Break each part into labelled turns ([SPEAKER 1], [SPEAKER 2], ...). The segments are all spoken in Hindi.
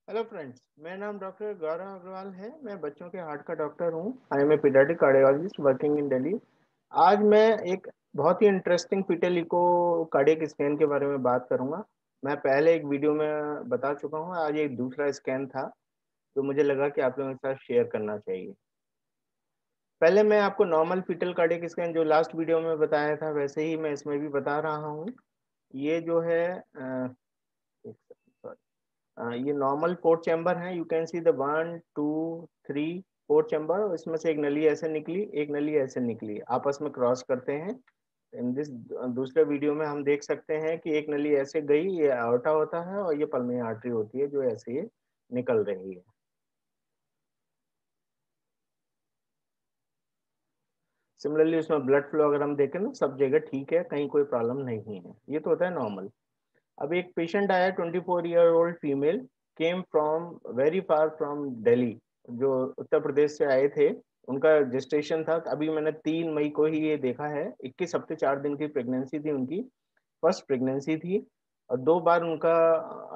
[SPEAKER 1] हेलो फ्रेंड्स, मेरा नाम डॉक्टर गौरव अग्रवाल है। मैं बच्चों के हार्ट का डॉक्टर हूँ। I am a paediatric cardiologist working in Delhi. आज मैं एक बहुत ही interesting fetal echo cardiac scan के बारे में बात करूंगा। मैं पहले एक वीडियो में बता चुका हूँ, आज एक दूसरा स्कैन था तो मुझे लगा कि आप लोगों के साथ शेयर करना चाहिए। पहले मैं आपको नॉर्मल फीटल कार्डियक स्कैन जो लास्ट वीडियो में बताया था वैसे ही मैं इसमें भी बता रहा हूँ। ये जो है ये नॉर्मल पोर्ट चैम्बर है। You can see the 1 2 3 port chamber. इसमें से एक नली ऐसे निकली, एक नली ऐसे निकली, आपस में क्रॉस करते हैं। इन दिस दूसरे वीडियो में हम देख सकते हैं कि एक नली ऐसे गई, ये आयोटा होता है, और ये पल्मोनरी आर्टरी होती है जो ऐसे ये निकल रही है। सिमिलरली उसमें ब्लड फ्लो अगर हम देखें ना, सब जगह ठीक है, कहीं कोई प्रॉब्लम नहीं है। ये तो होता है नॉर्मल। अब एक पेशेंट आया, 24 year old female, came from very far from Delhi, जो उत्तर प्रदेश से आए थे। उनका रजिस्ट्रेशन था, अभी मैंने 3 मई को ही ये देखा है। 21 हफ्ते 4 दिन की प्रेगनेंसी थी उनकी, फर्स्ट प्रेगनेंसी थी। और 2 बार उनका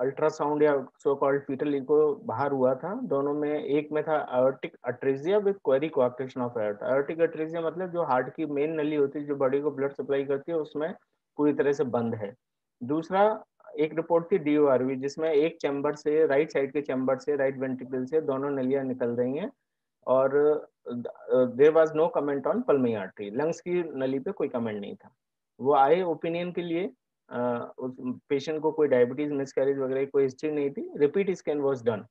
[SPEAKER 1] अल्ट्रासाउंड या सो कॉल्ड फीटल इको बाहर हुआ था। दोनों में, एक में था aortic atresia with query coarctation of aorta. Aortic atresia मतलब जो हार्ट की मेन नली होती है जो बॉडी को ब्लड सप्लाई करती है, उसमें पूरी तरह से बंद है। दूसरा, एक रिपोर्ट थी डीओआरवी, जिसमें एक चैम्बर से, राइट साइड के चैम्बर से, राइट वेंट्रिकल से दोनों नलियां निकल रही हैं। और there was no comment on pulmonary artery, lungs की नली पे कोई कमेंट नहीं था। वो आए ओपिनियन के लिए। उस पेशेंट को कोई डायबिटीज, मिसकैरेज वगैरह कोई हिस्ट्री नहीं थी। Repeat scan was done.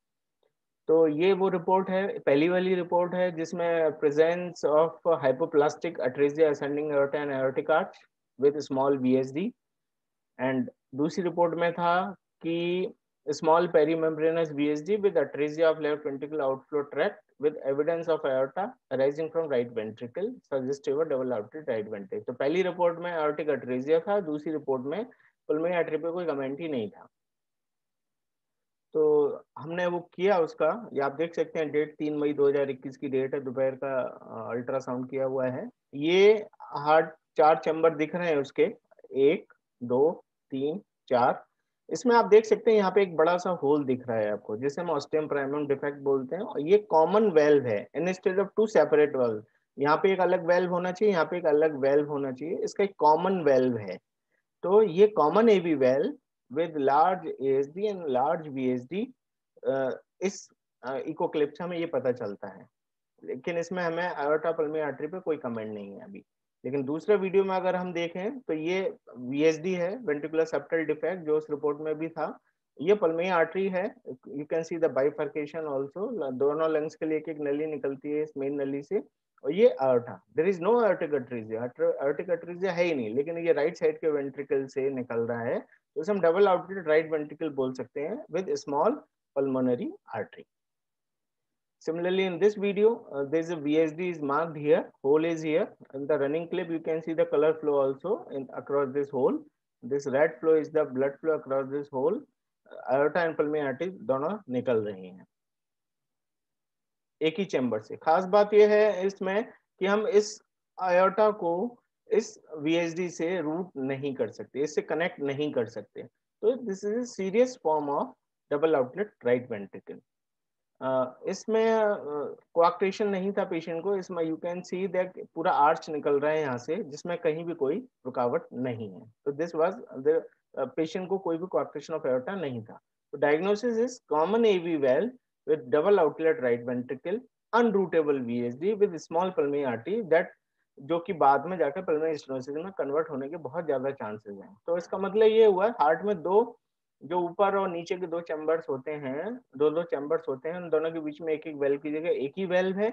[SPEAKER 1] तो ये वो रिपोर्ट है, पहली वाली रिपोर्ट है, जिसमें presence of hypoplastic atresia ascending aorta and aortic arch with small VSD. And दूसरी रिपोर्ट में था कि small perimembranous VSD with atresia of left ventricle outflow tract with evidence of aorta arising from right ventricle suggestive of double aortic right ventricle। तो पहली रिपोर्ट में aortic atresia था, दूसरी रिपोर्ट में pulmonary artery पे कोई कमेंट ही नहीं था। तो हमने वो किया उसका, ये आप देख सकते हैं, डेट 3 मई 2021 की डेट है, दोपहर का अल्ट्रासाउंड किया हुआ है। ये हार्ट 4 चैम्बर दिख रहे हैं उसके, 1 2 3 4। इसमें आप देख सकते हैं यहाँ पे एक बड़ा सा होल दिख रहा है आपको, जिसे हम ऑस्टियम प्राइमम डिफेक्ट बोलते हैं। और ये कॉमन वेल्व है इंस्टेड ऑफ 2 सेपरेट वेल्व। यहाँ पे एक अलग वेल्व होना चाहिए, यहाँ पे एक अलग वेल्व होना चाहिए, इसका एक कॉमन वेल्व है। तो ये common AV well with large ASD and large VSD, इस इकोक्लिप्स में ये पता चलता है। लेकिन इसमें हमें आयोटा पल्मोनरी आर्टरी पे कोई कमेंट नहीं है अभी। लेकिन दूसरे वीडियो में अगर हम देखें तो ये वीएसडी है, वेंट्रिकुलर सेप्टल डिफेक्ट, जो उस रिपोर्ट में भी था। ये पल्मोनरी आर्टरी है। You can see the bifurcation also, दोनों लंग्स के लिए एक एक नली निकलती है इस मेन नली से। और ये aorta, there is no aortic atresia, aortic atresia है ही नहीं, लेकिन ये राइट साइड के वेंट्रिकल से निकल रहा है, तो इसे हम डबल आउटेड राइट वेंट्रिकल बोल सकते हैं with small pulmonary artery. Similarly, in this video, there is a VSD is marked here, hole is here. In the running clip, you can see the color flow also across this hole. This red flow is the blood flow across this hole. Aorta and pulmonary artery दोनों निकल रही हैं एक ही चैम्बर से। खास बात यह है इसमें कि हम इस आयोटा को इस VSD से रूट नहीं कर सकते, इससे कनेक्ट नहीं कर सकते। तो this is a serious form of double outlet right ventricle. इसमें कोआक्टेशन नहीं था पेशेंट को। इसमें यू कैन सी दैट पूरा आर्च निकल रहा है यहाँ से, जिसमें कहीं भी कोई रुकावट नहीं है। तो दिस वाज द पेशेंट को कोई भी कोआक्टेशन ऑफ एओर्टा नहीं था। तो diagnosis is common AV well with double outlet right ventricle, unrootable VSD with small pulmonary artery that, जो कि बाद में जाकर pulmonary stenosis में कन्वर्ट होने के बहुत ज्यादा चांसेस हैं। तो इसका मतलब ये हुआ, हार्ट में दो, जो ऊपर और नीचे के 2 चैम्बर्स होते हैं, दो दो चैम्बर्स होते हैं, उन दोनों के बीच में एक एक वेल्व की जगह एक ही वेल्व है।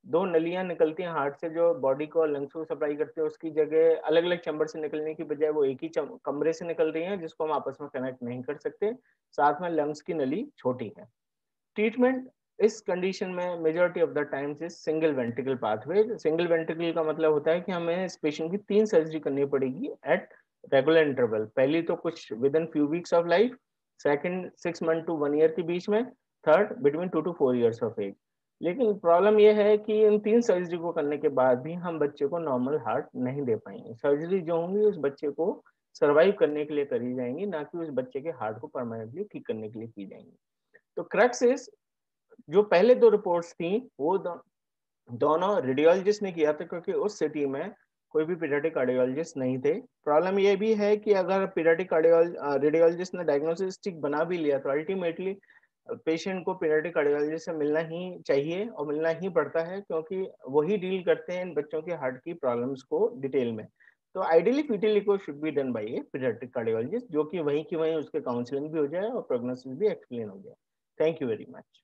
[SPEAKER 1] दो नलियां निकलती हैं हार्ट से जो बॉडी को और लंग्स को सप्लाई करती है, उसकी जगह अलग अलग चैम्बर से निकलने की बजाय वो एक ही कमरे से निकल रही हैं, जिसको हम आपस में कनेक्ट नहीं कर सकते। साथ में लंग्स की नली छोटी है। ट्रीटमेंट इस कंडीशन में majority of the times is single ventricle pathway. Single ventricle का मतलब होता है कि हमें इस पेशेंट की 3 सर्जरी करनी पड़ेगी एट रेगुलर इंटरवल। पहली तो कुछ within few weeks of life, second 6 month to 1 year के बीच में, third between 2 to 4 years of age. लेकिन प्रॉब्लम यह है कि इन 3 सर्जरी को करने के बाद भी हम बच्चे को नॉर्मल हार्ट नहीं दे पाएंगे। सर्जरी जो होंगी उस बच्चे को सर्वाइव करने के लिए करी जाएंगी, ना कि उस बच्चे के हार्ट को परमानेंटली ठीक करने के लिए की जाएंगी। तो क्रक्स इज, जो पहले 2 रिपोर्ट्स थी वो दोनों रेडियोलॉजिस्ट ने किया था, क्योंकि उस सिटी में कोई भी पीडियाट्रिक कार्डियोलॉजिस्ट नहीं थे। प्रॉब्लम ये भी है कि अगर पीडियाट्रिक रेडियोलॉजिस्ट ने डायग्नोसिस ठीक बना भी लिया तो अल्टीमेटली पेशेंट को पीडियाट्रिक कार्डियोलॉजिस्ट से मिलना ही चाहिए और मिलना ही पड़ता है, क्योंकि वही डील करते हैं इन बच्चों के हार्ट की प्रॉब्लम्स को डिटेल में। तो ideally fetal echo should be done by a paediatric cardiologist, जो कि वहीं की वहीं उसके काउंसलिंग भी हो जाए और प्रोग्नोसिस भी एक्सप्लेन हो जाए। Thank you very much.